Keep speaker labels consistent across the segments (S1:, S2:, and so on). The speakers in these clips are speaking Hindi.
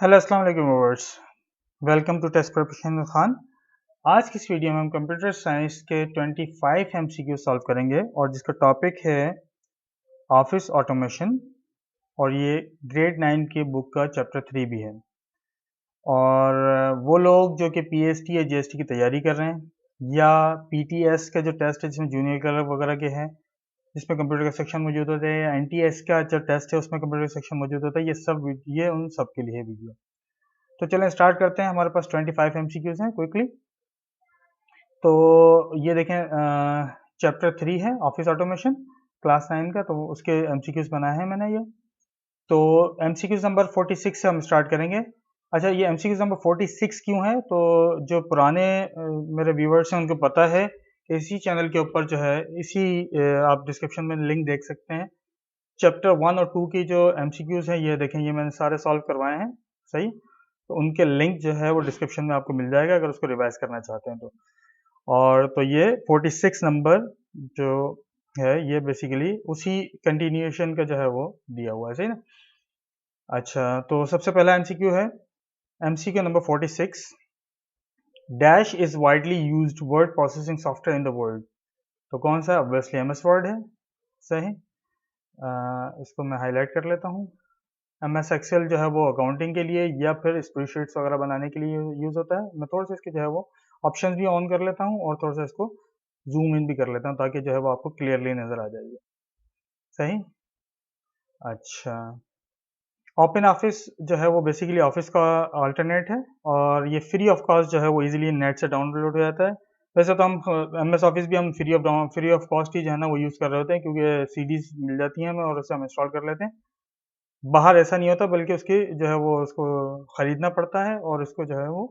S1: हेलो अस्सलाम वालेकुम viewers. Welcome to test preparation Khan. आज की इस वीडियो में हम कंप्यूटर साइंस के 25 एमसीक्यू सॉल्व करेंगे और जिसका टॉपिक है ऑफिस ऑटोमेशन और ये ग्रेड 9 की बुक का चैप्टर 3 भी है। और वो लोग जो कि पीएसटी या जीएसटी की तैयारी कर रहे हैं या पीटीएस का जो टेस्ट है जिसमें जूनियर क्लर्क वगैरह के हैं जिसमें कंप्यूटर का सेक्शन मौजूद होता है या एनटीएस का जो टेस्ट है उसमें कंप्यूटर का सेक्शन मौजूद होता है, ये उन सब के लिए वीडियो। तो चलें स्टार्ट करते हैं। हमारे पास 25 एमसीक्यूज हैं क्विकली। तो ये देखें, चैप्टर 3 है ऑफिस ऑटोमेशन क्लास 9 का, तो उसके एमसीक्यूज बनाए हैं मैंने ये। तो एमसीक्यूज नंबर 46 से हम स्टार्ट करेंगे। अच्छा, ये एमसीक्यूज नंबर 46 क्यों है? तो जो पुराने मेरे व्यूवर्स हैं उनको पता है कि इसी चैनल के ऊपर जो है आप डिस्क्रिप्शन में लिंक देख सकते हैं। चैप्टर 1 और 2 की जो एमसीक्यूज हैं ये देखें, ये मैंने सारे सॉल्व करवाए हैं। सही, तो उनके लिंक जो है वो डिस्क्रिप्शन में आपको मिल जाएगा अगर उसको रिवाइज करना चाहते हैं तो। और तो ये 46 नंबर जो है ये बेसिकली उसी कंटिन्यूएशन का जो है वो दिया हुआ है। सही ना? अच्छा, तो सबसे पहला एमसीक्यू है MCQ number 46। Dash is widely used word processing software in the world. तो कौन सा? ऑब्वियसली एमएस वर्ड है। सही। इसको मैं हाईलाइट कर लेता हूँ। एमएस एक्सेल जो है वो अकाउंटिंग के लिए या फिर स्प्रेडशीट्स वगैरह बनाने के लिए यूज होता है। मैं थोड़ा सा इसके जो है वो ऑप्शंस भी ऑन कर लेता हूँ और थोड़ा सा इसको जूम इन भी कर लेता हूँ ताकि जो है वो आपको क्लियरली नजर आ जाएगी। सही। अच्छा, ओपन ऑफिस जो है वो बेसिकली ऑफिस का अल्टरनेट है और ये फ्री ऑफ कॉस्ट जो है वो इजीली नेट से डाउनलोड हो जाता है। वैसे तो हम एमएस ऑफिस भी हम फ्री ऑफ कॉस्ट ही जो है ना वो यूज़ कर रहे होते हैं क्योंकि सीडीज मिल जाती हैं हमें और उससे हम इंस्टॉल कर लेते हैं। बाहर ऐसा नहीं होता, बल्कि उसकी जो है वो उसको खरीदना पड़ता है और इसको जो है वो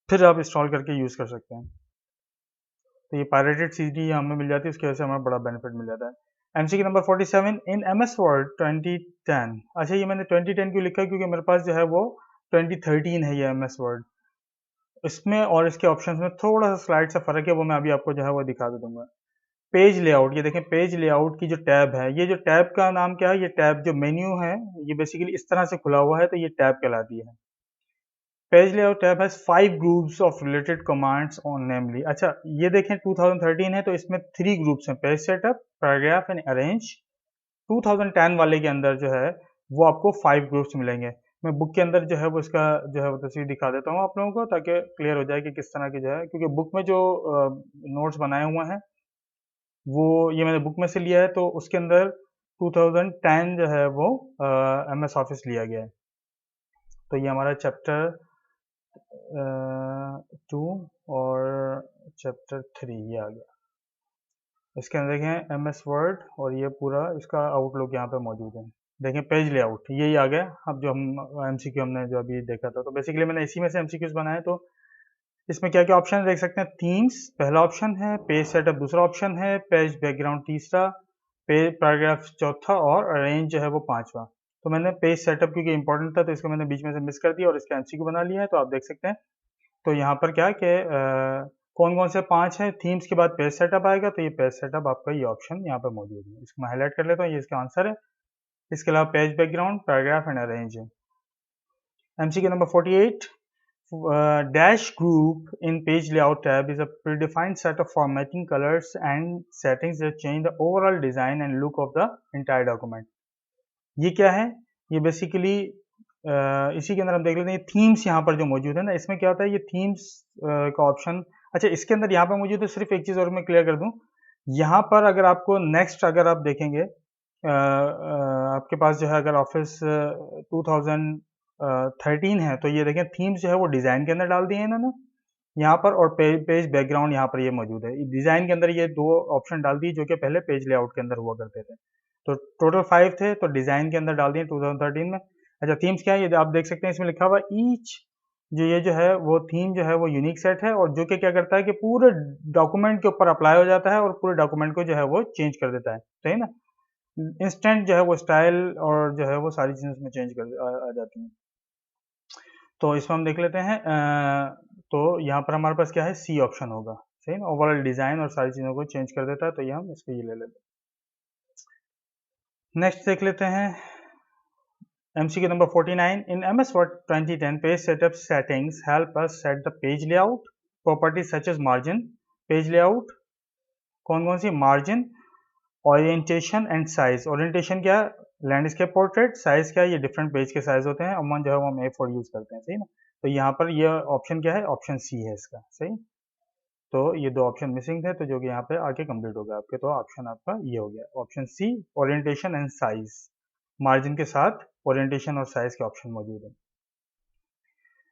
S1: फिर आप इंस्टॉल करके यूज़ कर सकते हैं। तो ये पायरेटेड सीडी हमें मिल जाती है, उसकी वजह से हमें बड़ा बेनिफिट मिल जाता है। MCQ number 47 in MS word 2010। अच्छा, ये मैंने 2010 क्यों लिखा है? क्योंकि मेरे पास जो है वो 2013 है ये एमएस वर्ड। इसमें और इसके ऑप्शंस में थोड़ा सा स्लाइड सा फर्क है, वो मैं अभी आपको जो है वो दिखा भी दूंगा। पेज लेआउट, ये देखें पेज लेआउट की जो टैब है, ये जो टैब का नाम क्या है? ये टैब जो मेन्यू है ये बेसिकली इस तरह से खुला हुआ है तो ये टैब कहलाती है। Page layout tab has 5 groups of related commands on namely. अच्छा, ये देखें 2013 है तो इसमें 3 ग्रुप्स हैं, page setup, paragraph and arrange. 2010 वाले के अंदर जो है वो आपको 5 ग्रुप्स मिलेंगे। मैं बुक के अंदर जो है वो इसका जो है वो तस्वीर दिखा देता हूँ आप लोगों को ताकि क्लियर हो जाए कि किस तरह की जो है, क्योंकि बुक में जो नोट्स बनाए हुए हैं वो ये मैंने बुक में से लिया है तो उसके अंदर 2010 जो है वो एमएस ऑफिस लिया गया है। तो ये हमारा चैप्टर 2 और चैप्टर 3 ये आ गया। इसके अंदर देखें एमएस वर्ड और ये पूरा इसका आउटलुक यहाँ पे मौजूद है। देखें पेज लेआउट यही आ गया। अब जो हम एमसीक्यू हमने जो अभी देखा था, तो बेसिकली मैंने इसी में से एमसीक्यूज बनाए। तो इसमें क्या क्या ऑप्शन देख सकते हैं? थीम्स पहला ऑप्शन है, पेज सेटअप दूसरा ऑप्शन है, पेज बैकग्राउंड तीसरा, पेज पैराग्राफ चौथा और अरेंज जो है वो पांचवा। तो मैंने पेज सेटअप क्योंकि इंपॉर्टेंट था तो इसको मैंने बीच में से मिस कर दिया और इसका एमसीक्यू बना लिया है। तो आप देख सकते हैं तो यहाँ पर क्या है कि कौन कौन से 5 हैं। थीम्स के बाद पेज सेटअप आएगा तो ये पेज सेटअप आपका ये ऑप्शन यहाँ पर मौजूद है। इसको मैं हाईलाइट कर लेता हूँ, ये इसका आंसर है। इसके अलावा page background, paragraph and arrange है। MCQ number 48। Dash group in page layout tab is a predefined set of formatting colors and settings that change the overall design and look of the entire document. ये क्या है? ये बेसिकली इसी के अंदर हम देख लेते हैं थीम्स यहाँ पर जो मौजूद है ना, इसमें क्या होता है ये थीम्स का ऑप्शन। अच्छा, इसके अंदर यहाँ पर मौजूद है। सिर्फ एक चीज़ और मैं क्लियर कर दूँ, यहाँ पर अगर आपको नेक्स्ट अगर आप देखेंगे आपके पास जो है अगर ऑफिस 2013 है तो ये देखें थीम्स जो है वो डिज़ाइन के अंदर डाल दिए हैं इन्होंने यहाँ पर, और पेज बैकग्राउंड यहाँ पर ये मौजूद है। डिज़ाइन के अंदर ये 2 ऑप्शन डाल दिए जो कि पहले पेज लेआउट के अंदर हुआ करते थे। तो टोटल 5 थे तो डिज़ाइन के अंदर डाल दिए 2013 में। अच्छा, थीम्स क्या है? ये आप देख सकते हैं इसमें लिखा हुआ ईच जो है वो थीम जो है वो यूनिक सेट है और जो कि क्या करता है कि पूरे डॉक्यूमेंट के ऊपर अप्लाई हो जाता है और पूरे डॉक्यूमेंट को जो है वो चेंज कर देता है। सही ना? इंस्टेंट जो है वो स्टाइल और जो है वो सारी चीज़ें उसमें चेंज कर आ जाती हैं। तो इसमें हम देख लेते हैं तो यहाँ पर हमारे पास क्या है? सी ऑप्शन होगा। सही ना? ओवरऑल डिज़ाइन और सारी चीज़ों को चेंज कर देता है, तो ये हम इसको ये ले लेते हैं। नेक्स्ट देख लेते हैं MCQ number 49. In MS Word 2010, page setup settings help us set the page layout. Properties such as margin, page layout, कौन कौन सी, margin, orientation and size. Orientation क्या, लैंडस्केप पोर्ट्रेट, साइज क्या है, ये डिफरेंट पेज के साइज होते हैं, अमूमन जो है वो हम A4 यूज करते हैं, सही ना। तो यहाँ पर ये ऑप्शन क्या है, ऑप्शन सी है इसका, सही। तो ये दो ऑप्शन मिसिंग थे, तो जो कि यहाँ पे आके कंप्लीट हो गया आपके, तो ऑप्शन आपका ये हो गया, option C, orientation and size. Margin के साथ ओरिएंटेशन और साइज के ऑप्शन मौजूद है।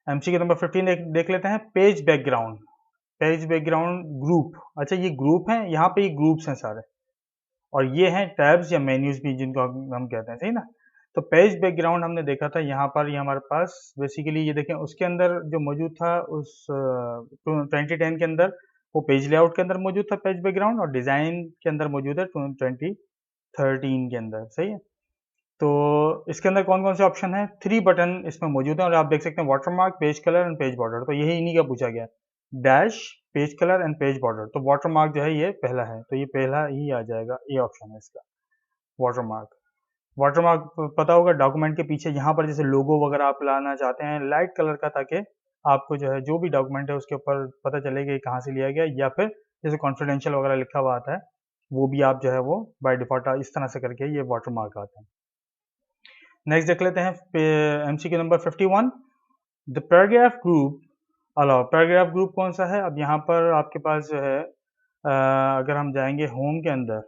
S1: एमसीक्यू नंबर 15 देख लेते हैं। Page background, page background group, अच्छा ये ग्रुप है, यहाँ पे ये ग्रुप्स हैं सारे, और ये हैं टैब्स या मेन्यूज भी जिनको हम कहते हैं, सही ना। तो पेज बैकग्राउंड हमने देखा था यहाँ पर, ये हमारे पास बेसिकली ये देखें, उसके अंदर जो मौजूद था उस 2010 के अंदर, वो पेज लेआउट के अंदर मौजूद था पेज बैकग्राउंड, और डिज़ाइन के अंदर मौजूद है 2013 के अंदर, सही है। तो इसके अंदर कौन कौन से ऑप्शन है, 3 बटन इसमें मौजूद हैं, और आप देख सकते हैं watermark, page colour and page border, तो यही इन्हीं का पूछा गया, dash, page colour and page border. तो वाटरमार्क जो है ये पहला है, तो ये पहला ही आ जाएगा, ये ऑप्शन है इसका, वाटरमार्क। वाटरमार्क पता होगा, डॉक्यूमेंट के पीछे यहाँ पर जैसे लोगो वगैरह आप लाना चाहते हैं लाइट कलर का, ताकि आपको जो है जो भी डॉक्यूमेंट है उसके ऊपर पता चलेगा कहाँ से लिया गया, या फिर जैसे कॉन्फिडेंशियल वगैरह लिखा हुआ आता है, वो भी आप जो है वो बाय डिफॉल्ट इस तरह से करके ये वाटरमार्क आते हैं। नेक्स्ट देख लेते हैं MCQ number 51। The paragraph group allow, paragraph group कौन सा है, अब यहाँ पर आपके पास जो है अगर हम जाएंगे होम के अंदर,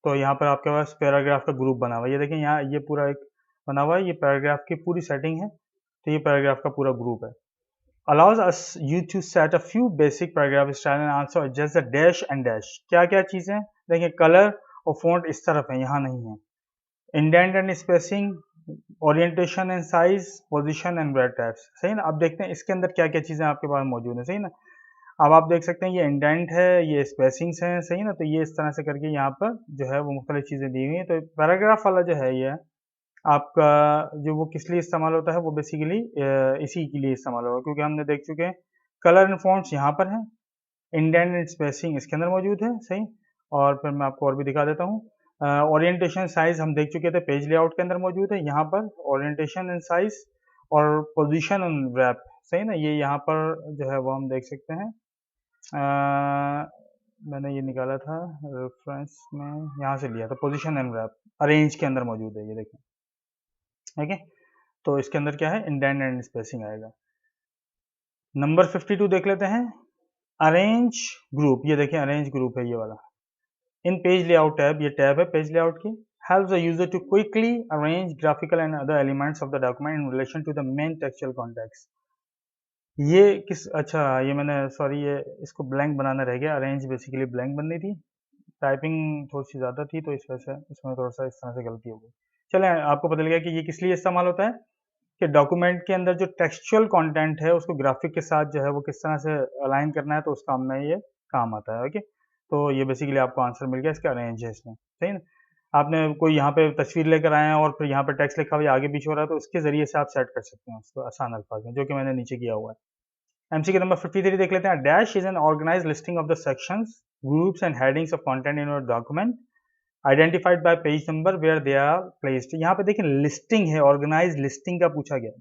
S1: तो यहाँ पर आपके पास पैराग्राफ का ग्रुप बना हुआ है, ये देखें यहाँ ये पूरा एक बना हुआ है, ये पैराग्राफ की पूरी सेटिंग है, तो ये पैराग्राफ का पूरा ग्रुप है। Allows us you to set a few basic paragraph style and also adjust the dash and dash. क्या क्या चीज़ें, देखिए कलर और फॉन्ट इस तरफ है, यहाँ नहीं है। Indent and spacing, orientation and size, position and weight types, सही ना। अब देखते हैं इसके अंदर क्या क्या चीज़ें आपके पास मौजूद है, सही ना। अब आप देख सकते हैं ये इंडेंट है, ये स्पेसिंग्स हैं, सही ना। तो ये इस तरह से करके यहाँ पर जो है वो मुख्तलिफ चीज़ें दी हुई हैं। तो पैराग्राफ वाला जो है ये आपका जो वो किस लिए इस्तेमाल होता है, वो बेसिकली इसी के लिए इस्तेमाल होगा, क्योंकि हमने देख चुके हैं कलर एंड फॉन्ट्स यहाँ पर है, इंडेंट एंड स्पेसिंग इसके अंदर मौजूद है, सही। और फिर मैं आपको और भी दिखा देता हूँ, ओरिएंटेशन साइज हम देख चुके थे, पेज लेआउट के अंदर मौजूद है, यहाँ पर ओरिएंटेशन एंड साइज, और पोजीशन एंड रैप, सही ना। ये यहाँ पर जो है वो हम देख सकते हैं, मैंने ये निकाला था रेफरेंस में, यहाँ से लिया था, पोजीशन एंड रैप अरेंज के अंदर मौजूद है, ये देखें, ठीक है। तो इसके अंदर क्या है, इंडेंट एंड स्पेसिंग आएगा। नंबर 52 देख लेते हैं, अरेंज ग्रुप, ये देखें अरेंज ग्रुप है ये वाला। इन पेज लेआउट टैब, ये टैब है पेज लेआउट की, helps the user to quickly arrange graphical and other elements of the document in relation to the main textual context। ये किस, अच्छा ये मैंने सॉरी ये इसको ब्लैंक बनाना रह गया, अरेंज बेसिकली ब्लैंक बननी थी, टाइपिंग थोड़ी सी ज़्यादा थी, तो इस वजह से इसमें थोड़ा सा इस तरह से गलती हो गई। चलें, आपको पता लगा कि ये किस लिए इस्तेमाल होता है, कि डॉक्यूमेंट के अंदर जो टेक्सचुअल कंटेंट है उसको ग्राफिक के साथ जो है वो किस तरह से अलाइन करना है, तो उस काम में ये काम आता है, ओके। तो ये बेसिकली आपको आंसर मिल गया, इसका अरेंज है इसमें, सही ना। आपने कोई यहाँ पे तस्वीर लेकर आए हैं और फिर यहाँ पे टेक्स्ट लिखा हुआ आगे पीछे हो रहा है, तो उसके जरिए से आप सेट कर सकते हैं उसको आसान अल्फाज में, जो कि मैंने नीचे किया हुआ है। एमसीक्यू नंबर 53 देख लेते हैं। Dash is an organised listing of the sections, groups and headings of content in your document identified by page number where they are placed. यहाँ पे देखिए लिस्टिंग है, ऑर्गेनाइज्ड लिस्टिंग का पूछा गया,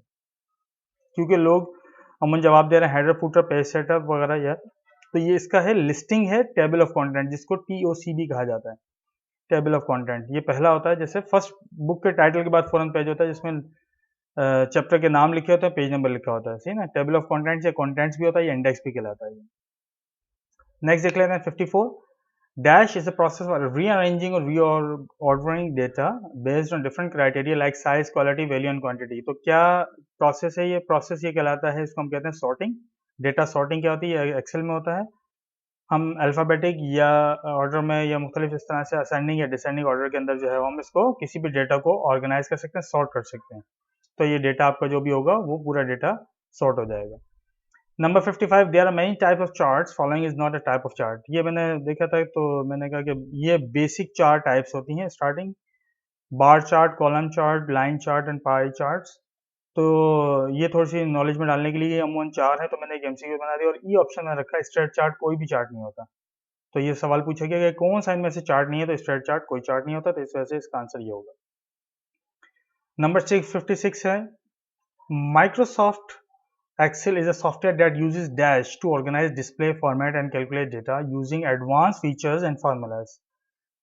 S1: क्योंकि लोग अमूमन जवाब दे रहे हैं हेडर फुटर पेज सेटअप वगैरह, या तो ये इसका है लिस्टिंग है, टेबल ऑफ कंटेंट जिसको TOC भी कहा जाता है, टेबल ऑफ कंटेंट। ये पहला होता है, जैसे फर्स्ट बुक के टाइटल के बाद फौरन पेज होता है जिसमें चैप्टर के नाम लिखे होते हैं, पेज नंबर लिखा होता है, सही ना। टेबल ऑफ कंटेंट्स या कंटेंट्स भी होता है, या इंडेक्स भी कहलाता है। नेक्स्ट देख लेते हैं 54। Dash is the process of rearranging और reordering data based on different criteria like size, quality, value and quantity. तो क्या प्रोसेस है ये, प्रोसेस ये कहलाता है, इसको हम कहते हैं सॉर्टिंग। डेटा सॉर्टिंग क्या होती है, एक्सेल में होता है, हम अल्फ़ाबेटिक या ऑर्डर में या मुख्तलिफ इस तरह से असेंडिंग या डिसेंडिंग ऑर्डर के अंदर जो है हम इसको किसी भी डेटा को ऑर्गेनाइज कर सकते हैं, सॉर्ट कर सकते हैं। तो ये डेटा आपका जो भी होगा वो पूरा डेटा सॉर्ट हो जाएगा। Number 55, there are many type of charts, following is not a type of chart. ये मैंने देखा था, तो मैंने कहा कि ये बेसिक चार टाइप्स होती हैं, starting bar chart, column chart, line chart and pie charts. तो ये थोड़ी सी नॉलेज में डालने के लिए अमूमन चार है, तो मैंने एक MCQ बना दिया, और ई ऑप्शन में रखा है स्ट्रेट चार्ट, कोई भी चार्ट नहीं होता। तो ये सवाल पूछा गया कि कौन सा इनमें से चार्ट नहीं है, तो स्ट्रेट चार्ट कोई चार्ट नहीं होता, तो इस वजह से इसका आंसर ये होगा। नंबर 656 है Microsoft Excel is a software that uses Dash to organize, display, format and calculate data using advanced features and formulas.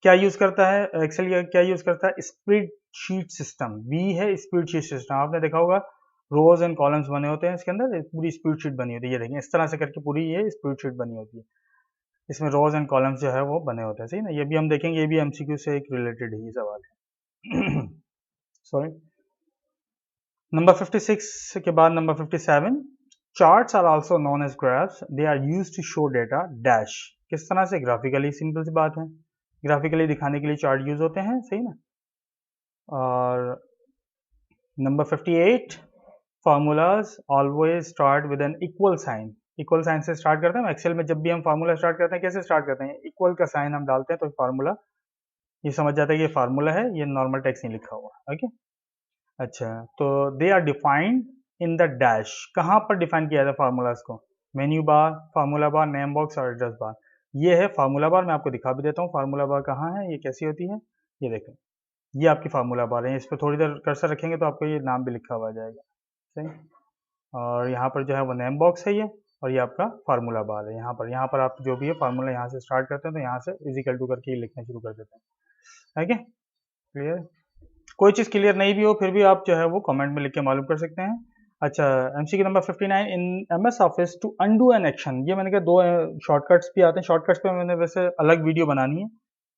S1: क्या यूज करता है एक्सेल? क्या यूज करता है? Spreadsheet system. वी है स्प्रेडशीट सिस्टम। आपने देखा होगा रोज एंड कॉलम्स बने होते हैं इसके अंदर, पूरी स्प्रेडशीट बनी होती है। ये देखिए इस तरह से करके पूरी ये स्प्रेडशीट बनी होती है। इसमें रोज एंड कॉलम्स जो है वो बने होते हैं, सही ना। ये भी हम देखेंगे, ये भी एमसीक्यू से एक रिलेटेड ही सवाल है। सॉरी। नंबर 56 के बाद number 57, charts are also known as graphs, they are used to show data dash. किस तरह से? ग्राफिकली। सिंपल सी बात है, ग्राफिकली दिखाने के लिए चार्ट यूज होते हैं, सही ना। और number 58, formulas always start with an equal sign. Equal sign से स्टार्ट करते हैं एक्सेल में। जब भी हम फार्मूला स्टार्ट करते हैं, कैसे स्टार्ट करते हैं? इक्वल का साइन हम डालते हैं तो फार्मूला ये समझ जाता है कि ये फार्मूला है, ये नॉर्मल टेक्स्ट नहीं लिखा हुआ। ओके, अच्छा। तो they are defined in the dash. कहाँ पर डिफाइन किया था फार्मूलाज को? Menu bar, formula bar, name box और एड्रेस बार। ये है फार्मूला बार। मैं आपको दिखा भी देता हूँ फार्मूला बार कहाँ है, ये कैसी होती है। ये देखें, ये आपकी फार्मूला बार है। इस पर थोड़ी देर कर्सर रखेंगे तो आपको ये नाम भी लिखा हुआ जाएगा, सही। और यहाँ पर जो है वो नेम बॉक्स है ये, और ये आपका फार्मूला बार है। यहाँ पर आप जो भी है फार्मूला यहाँ से स्टार्ट करते हैं तो यहाँ से इजिकल टू करके ये लिखना शुरू कर देते हैं। ठीक है, क्लियर? कोई चीज़ क्लियर नहीं भी हो फिर भी आप जो है वो कमेंट में लिख के मालूम कर सकते हैं। अच्छा, MCQ number 59, in MS office to undo an action. ये मैंने कहा दो शॉर्टकट्स भी आते हैं। शॉर्टकट्स पे मैंने वैसे अलग वीडियो बनानी है,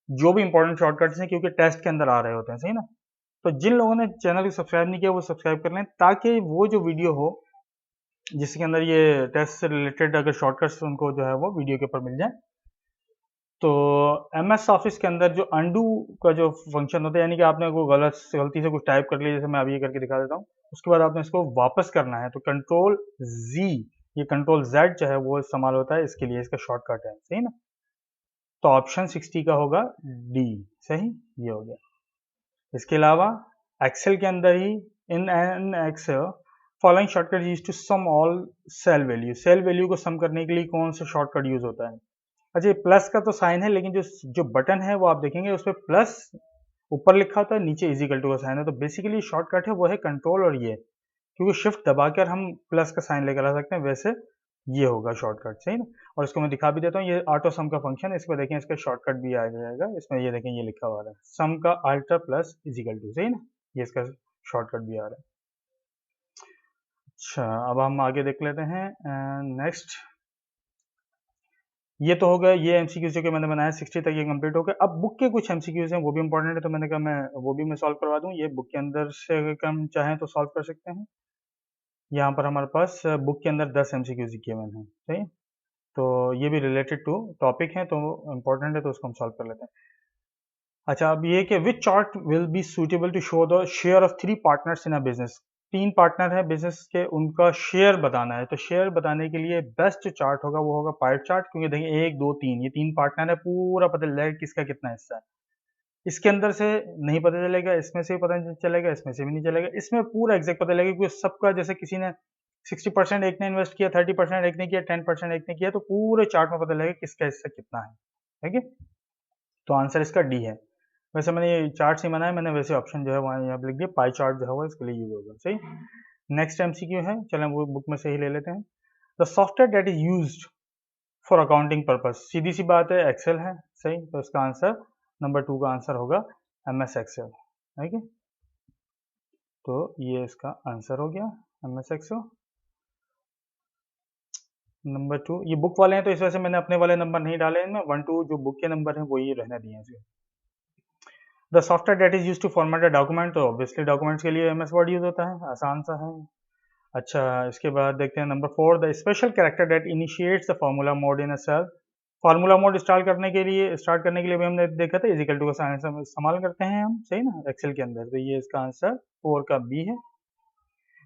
S1: जो भी इंपॉर्टेंट शॉर्टकट्स हैं, क्योंकि टेस्ट के अंदर आ रहे होते हैं, सही ना। तो जिन लोगों ने चैनल को सब्सक्राइब नहीं किया वो सब्सक्राइब कर लें, ताकि वो जो वीडियो हो जिसके अंदर ये टेस्ट से रिलेटेड अगर शॉर्टकट्स उनको जो है वो वीडियो के ऊपर मिल जाए। तो एम एस ऑफिस के अंदर जो अंडू का जो फंक्शन होता है, यानी कि आपने को गलती से कुछ टाइप कर लिया, जैसे मैं अभी ये करके दिखा देता हूँ, उसके बाद आपने इसको वापस करना है तो कंट्रोल जी, ये कंट्रोल जेड जो है वो इस्तेमाल होता है इसके लिए, इसका शॉर्टकट है, सही ना। तो ऑप्शन 60 का होगा डी, सही, ये हो गया। इसके अलावा एक्सेल के अंदर ही in an Excel following shortcut use to sum all cell value. Cell value को सम करने के लिए कौन सा शॉर्टकट यूज होता है? अच्छा, ये प्लस का तो साइन है, लेकिन जो जो बटन है वो आप देखेंगे उस पर प्लस ऊपर लिखा होता है, नीचे इज इक्वल टू का साइन है। तो बेसिकली शॉर्टकट है वो है कंट्रोल और ये, क्योंकि शिफ्ट दबाकर हम प्लस का साइन लेकर आ सकते हैं, वैसे ये होगा शॉर्टकट, सही ना। और इसको मैं दिखा भी देता हूँ, ये ऑटो सम का फंक्शन है। इसको देखें, इसका शॉर्टकट भी आ जाएगा इसमें। ये देखें, ये लिखा हुआ है सम का alter plus is equal to, सही ना। ये इसका शॉर्टकट भी आ रहा है। अच्छा, अब हम आगे देख लेते हैं नेक्स्ट। ये तो हो गया ये एमसीक्यूज जो कि मैंने बनाया 60 तक, ये कंप्लीट हो गया। अब बुक के कुछ एमसीक्यूज हैं, वो भी इंपॉर्टेंट है, तो मैंने कहा मैं वो भी मैं सॉल्व करवा दूं। ये बुक के अंदर से अगर हम चाहें तो सॉल्व कर सकते हैं। यहाँ पर हमारे पास बुक के अंदर 10 एमसीक्यूज गिवन हैं, सही। तो ये भी रिलेटेड टू टॉपिक है, तो इम्पोर्टेंट है, तो उसको हम सॉल्व कर लेते हैं। अच्छा, अब ये कि which chart will be suitable to show the share of 3 partners in a business. 3 partner है बिजनेस के, उनका शेयर बताना है। तो शेयर बताने के लिए बेस्ट चार्ट होगा वो होगा पाई चार्ट, क्योंकि देखिए 1 2 3 ये 3 पार्टनर है, पूरा पता चलेगा किसका कितना हिस्सा है। इसके अंदर से नहीं पता चलेगा, इसमें से भी पता नहीं चलेगा, इसमें से भी नहीं चलेगा। इसमें पूरा एग्जैक्ट पता चलेगा, क्योंकि सबका जैसे किसी ने 60% एक ने इन्वेस्ट किया, 30% एक ने किया, 10% एक ने किया, तो पूरे चार्ट में पता लगेगा किसका हिस्सा कितना है। ठीक है, तो आंसर इसका डी है। वैसे मैंने ये चार्ट से बनाया, मैंने वैसे ऑप्शन जो है वहाँ यहाँ पे लिख दिया, पाई चार्ट जो है वो इसके लिए यूज होगा, सही। नेक्स्ट एमसीक्यू है, चलें वो बुक में से ही ले लेते हैं। The software that is used for accounting purpose. सीधी सी बात है, एक्सेल है, सही। तो इसका आंसर नंबर 2 का आंसर होगा एम एस एक्सेल। ठीक है, तो ये इसका आंसर हो गया एम एस एक्सेल नंबर 2। ये बुक वाले हैं तो इस वजह से मैंने अपने वाले नंबर नहीं डाले इनमें, 1 2 जो बुक के नंबर हैं वही रहने दिए हैं। The software that is use to format a document, तो ऑब्वियसली डॉक्यूमेंट्स के लिए एम एस वर्ड यूज होता है, आसान सा है। अच्छा, इसके बाद देखते हैं number 4, the special character that initiates the formula mode in a cell. Formula mode start करने के लिए भी हमने देखा था इज इक्वल टू का साइन इस्तेमाल करते हैं हम, सही ना, एक्सेल के अंदर। तो ये इसका आंसर 4 का बी है।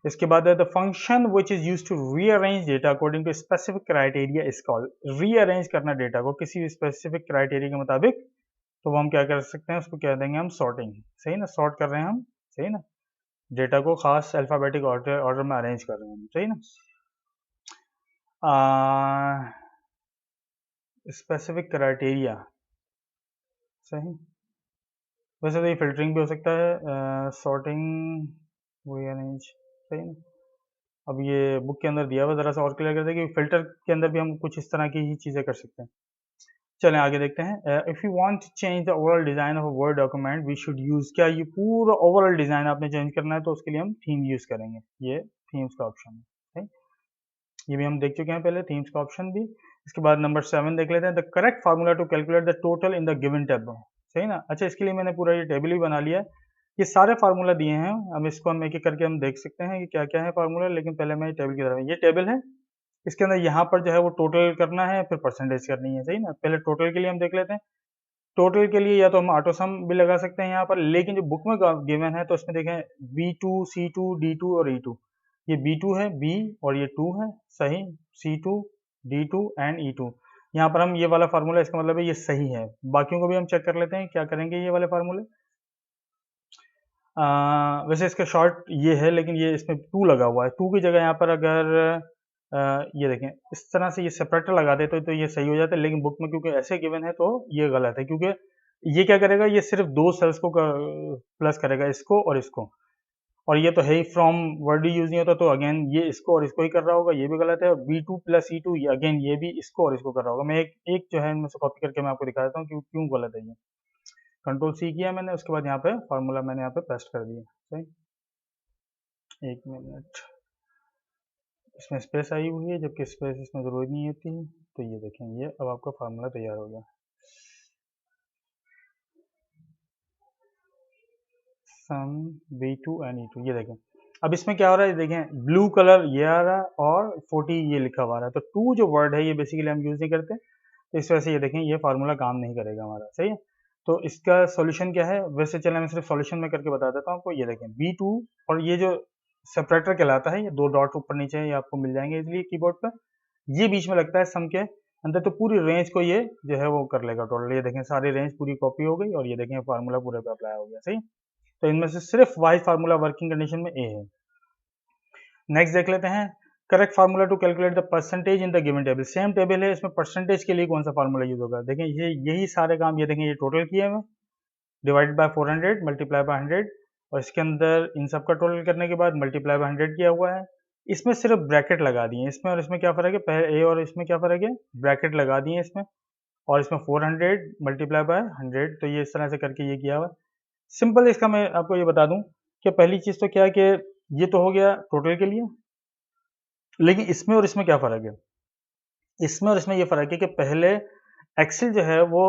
S1: इसके बाद the function which is use to rearrange data according to specific criteria is called. Rearrange करना डेटा को किसी भी स्पेसिफिक क्राइटेरिया के मुताबिक, तो वो हम क्या कर सकते हैं, उसको कह देंगे हम सॉर्टिंग, सही ना। सॉर्ट कर रहे हैं हम, सही ना, डेटा को खास अल्फाबेटिक ऑर्डर में अरेंज कर रहे हैं, सही ना। स्पेसिफिक क्राइटेरिया, सही। वैसे तो ये फिल्टरिंग भी हो सकता है, सॉर्टिंग वो या नहीं, सही ना। अब ये बुक के अंदर दिया हुआ, ज़रा सा और क्लियर करते हैं कि फिल्टर के अंदर भी हम कुछ इस तरह की ही चीज़ें कर सकते हैं। चलें आगे देखते हैं। If you want to change the overall design of a Word document we should use, क्या ये पूरा ओवरऑल डिज़ाइन आपने चेंज करना है तो उसके लिए हम थीम यूज़ करेंगे। ये थीम्स का ऑप्शन है, ये भी हम देख चुके हैं पहले, थीम्स का ऑप्शन भी। इसके बाद नंबर 7 देख लेते हैं, the correct formula to calculate the total in the given table, सही ना। अच्छा, इसके लिए मैंने पूरा ये टेबल ही बना लिया है, ये सारे फार्मूला दिए हैं, हम इसको हम एक एक करके हम देख सकते हैं कि क्या क्या है फार्मूला, लेकिन पहले मैं टेबल की तरफ, ये टेबल है, इसके अंदर यहाँ पर जो है वो टोटल करना है, फिर परसेंटेज करनी है, सही ना। पहले टोटल के लिए हम देख लेते हैं। टोटल के लिए या तो हम ऑटो सम भी लगा सकते हैं यहाँ पर, लेकिन जो बुक में गिवन है तो इसमें देखें B2, C2, D2 और E2, ये B2 है, B और ये 2 है, सही, C2, D2 एंड E2। यहाँ पर हम ये वाला फार्मूला, इसका मतलब है ये सही है। बाकियों को भी हम चेक कर लेते हैं, क्या करेंगे ये वाले फार्मूले। वैसे इसका शॉर्ट ये है, लेकिन ये इसमें 2 लगा हुआ है, 2 की जगह यहाँ पर अगर ये देखें इस तरह से ये सेपरेटर लगा देते तो ये सही हो जाता है, लेकिन बुक में क्योंकि ऐसे गिवन है तो ये गलत है, क्योंकि ये क्या करेगा, ये सिर्फ 2 सेल्स को प्लस करेगा, इसको और इसको, और ये तो है ही फ्रॉम वर्ड ही यूज नहीं होता, तो अगेन ये इसको और इसको ही कर रहा होगा, ये भी गलत है। और B2 प्लस E2 ये अगेन ये भी इसको और इसको कर रहा होगा। मैं एक जो है इनमें से कॉपी करके मैं आपको दिखा देता हूँ क्यों गलत है ये। कंट्रोल C किया मैंने, उसके बाद यहाँ पे फार्मूला मैंने यहाँ पे पेस्ट कर दिया, सही। 1 मिनट, इसमें स्पेस आई हुई है, जबकि स्पेस इसमें ज़रूरी नहीं होती, तो ये देखें, ये अब आपका फार्मूला तैयार हो गया। सम B2 एंड E2, ये देखें अब इसमें क्या हो रहा है, देखें ब्लू कलर ये आ रहा है और 40 ये लिखा हुआ रहा है, तो 2 जो वर्ड है ये बेसिकली हम यूज़ नहीं करते, तो इस वजह से ये देखें ये फार्मूला काम नहीं करेगा हमारा, सही है। तो इसका सॉल्यूशन क्या है, वैसे चलें मैं सिर्फ सॉल्यूशन में करके बता देता हूँ आपको। ये देखें B2 और ये जो सेपरेटर कहलाता है, ये 2 डॉट ऊपर नीचे ये आपको मिल जाएंगे इसलिए कीबोर्ड पर, ये बीच में लगता है सम के अंदर, तो पूरी रेंज को ये जो है वो कर लेगा टोटल। ये देखें सारी रेंज पूरी कॉपी हो गई और ये देखें फार्मूला पूरे पे अप्लाई हो गया, सही। तो इनमें से सिर्फ वाई फार्मूला वर्किंग कंडीशन में ए है। नेक्स्ट देख लेते हैं, correct formula to calculate the percentage in the given table. Same table है, इसमें परसेंटेज के लिए कौन सा फार्मूला यूज होगा, देखें ये यही सारे काम, ये देखें ये टोटल किए हुए, डिवाइडेड बाय 400 मल्टीप्लाई बाय 100, और इसके अंदर इन सब का टोटल करने के बाद मल्टीप्लाई बाय 100 किया हुआ है। इसमें सिर्फ ब्रैकेट लगा दिए, इसमें और इसमें क्या फ़र्क है, पहले ए और इसमें क्या फ़र्क है, ब्रैकेट लगा दिए इसमें, और इसमें 400 मल्टीप्लाई बाय 100, तो ये इस तरह से करके ये किया हुआ। सिंपल इसका मैं आपको ये बता दूं कि पहली चीज़ तो क्या है कि ये तो हो गया टोटल के लिए, लेकिन इसमें और इसमें क्या फ़र्क है, इसमें और इसमें ये फ़र्क है कि पहले एक्सेल जो है वो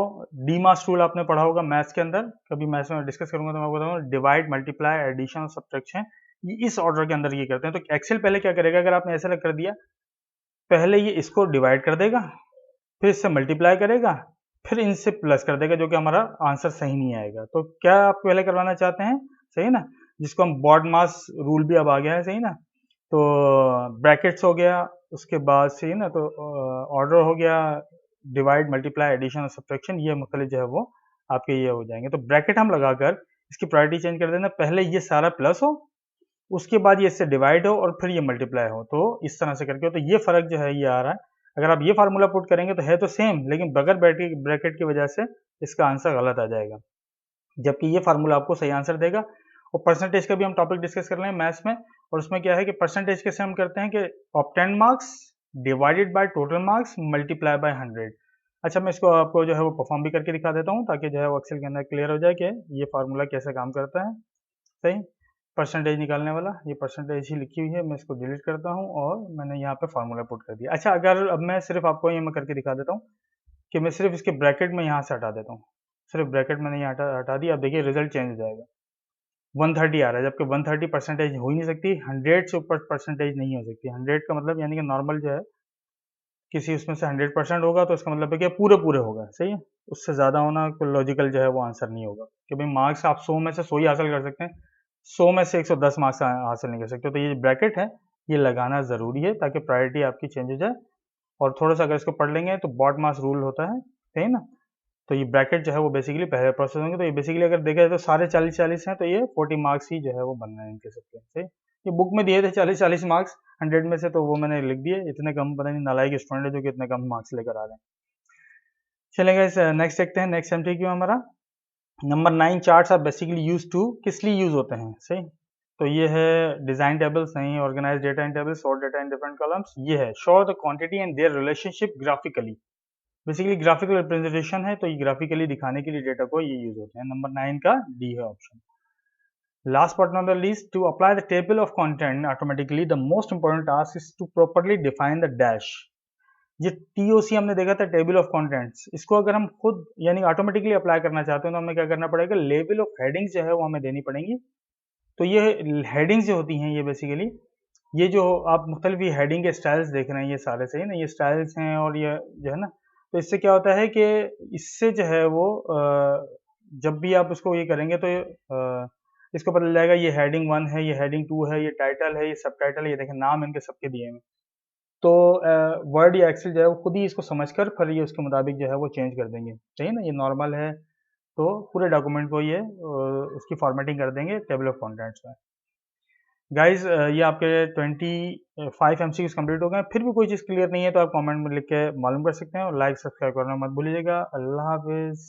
S1: डीमास टूल आपने पढ़ा होगा मैथ्स के अंदर, कभी मैथ्स में डिस्कस करूंगा तो मैं आपको बताऊंगा, डिवाइड मल्टीप्लाई एडिशन और सब्ट्रैक्शन ये इस ऑर्डर के अंदर ये करते हैं। तो एक्सेल पहले क्या करेगा, अगर आपने ऐसे कर दिया, पहले ये इसको डिवाइड कर देगा, फिर इससे मल्टीप्लाई करेगा, फिर इनसे प्लस कर देगा, जो कि हमारा आंसर सही नहीं आएगा। तो क्या आप पहले करवाना चाहते हैं, सही ना, जिसको हम बॉड मास रूल भी अब आ गया है, सही ना। तो ब्रैकेट्स हो गया, उसके बाद सही ना, तो ऑर्डर हो गया, डिवाइड मल्टीप्लाई एडिशन और सब्ट्रैक्शन, ये मुख्तलिफ जो है वो आपके ये हो जाएंगे। तो ब्रैकेट हम लगाकर इसकी प्रायोरिटी चेंज कर देना, पहले ये सारा प्लस हो, उसके बाद ये इससे डिवाइड हो और फिर ये मल्टीप्लाई हो, तो इस तरह से करके, तो ये फर्क जो है ये आ रहा है। अगर आप ये फार्मूला पुट करेंगे तो है तो सेम, लेकिन बगैर ब्रैकेट की वजह से इसका आंसर गलत आ जाएगा, जबकि ये फार्मूला आपको सही आंसर देगा। और परसेंटेज का भी हम टॉपिक डिस्कस कर रहे हैं मैथ्स में, और उसमें क्या है कि परसेंटेज कैसे हम करते हैं कि obtain marks divided by total marks multiply by 100। अच्छा, मैं इसको आपको जो है वो परफॉर्म भी करके दिखा देता हूँ, ताकि जो है वो एक्सेल के अंदर क्लियर हो जाए कि ये फार्मूला कैसे काम करता है, सही। परसेंटेज निकालने वाला, ये परसेंटेज ही लिखी हुई है, मैं इसको डिलीट करता हूँ और मैंने यहाँ पे फार्मूला पुट कर दिया। अच्छा, अगर अब मैं सिर्फ आपको ये मैं करके दिखा देता हूँ कि मैं सिर्फ इसके ब्रैकेट में यहाँ से हटा देता हूँ, सिर्फ ब्रैकेट मैंने यहाँ हटा दिया, अब देखिए रिजल्ट चेंज हो जाएगा, 130 आ रहा है, जबकि 130 परसेंटेज हो ही नहीं सकती, 100 से ऊपर परसेंटेज नहीं हो सकती। 100 का मतलब यानी कि नॉर्मल जो है किसी उसमें से 100% होगा तो इसका मतलब है कि पूरे पूरे होगा, सही है। उससे ज़्यादा होना कोई लॉजिकल जो है वो आंसर नहीं होगा, कि भाई मार्क्स आप 100 में से 100 ही हासिल कर सकते हैं, 100 में से 110 मार्क्स हासिल नहीं कर सकते। तो ये ब्रैकेट है ये लगाना ज़रूरी है, ताकि प्रायोरिटी आपकी चेंज हो जाए। और थोड़ा सा अगर इसको पढ़ लेंगे तो बॉड मास रूल होता है, सही ना। तो ये ब्रैकेट जो है वो बेसिकली पहले प्रोसेस होंगे, तो ये बेसिकली अगर देखा जाए तो सारे 40-40 हैं, तो ये 40 मार्क्स ही जो है वो बनना है इनके सबके, सही। ये बुक में दिए थे 40-40 मार्क्स 100 में से, तो वो मैंने लिख दिए, इतने कम पता नहीं नालायक स्टूडेंट है जो कि इतने कम मार्क्स लेकर आ रहे हैं। चलेगा, इस नेक्स्ट देखते हैं, नेक्स्ट एमसीक्यू हमारा number 9 charts are basically use to, किस लिए यूज होते हैं, सही। तो ये है डिजाइन टेबल्स, नहीं organise data in tables, sort data in different columns. ये है show the quantity and their relationship graphically, basically graphical representation है, तो ये ग्राफिकली दिखाने के लिए डेटा को ये यूज होते हैं। नंबर 9 का डी है option. Last but not the least, to apply the table of content automatically the most important task is to properly define the dash. ये टीओसी हमने देखा था, टेबल ऑफ कंटेंट्स, इसको अगर हम खुद यानी ऑटोमेटिकली अप्लाई करना चाहते हैं तो हमें क्या करना पड़ेगा, लेवल ऑफ हेडिंग्स जो है वो हमें देनी पड़ेंगी। तो ये हेडिंग्स जो होती हैं ये बेसिकली, ये जो आप मुख्तलिफ हेडिंग के स्टाइल्स देख रहे हैं ये सारे, सही ना, ये स्टाइल्स हैं और ये जो है ना, तो इससे क्या होता है कि इससे जो है वो जब भी आप उसको ये करेंगे तो इसको पता चल जाएगा ये हेडिंग 1 है, ये हेडिंग 2 है, ये टाइटल है, ये सब टाइटल है, ये देखें नाम इनके सबके दिए हैं। तो वर्ड या एक्सेल जो है वो खुद ही इसको समझकर फिर ये उसके मुताबिक जो है वो चेंज कर देंगे, सही ना। ये नॉर्मल है तो पूरे डॉक्यूमेंट को ये उसकी फॉर्मेटिंग कर देंगे टेबल ऑफ कंटेंट्स में। गाइज ये आपके 25 एमसीक्यूज कंप्लीट हो गए। फिर भी कोई चीज़ क्लियर नहीं है तो आप कमेंट में लिख के मालूम कर सकते हैं, और लाइक सब्सक्राइब करना मत भूलिएगा। अल्लाह हाफिज़।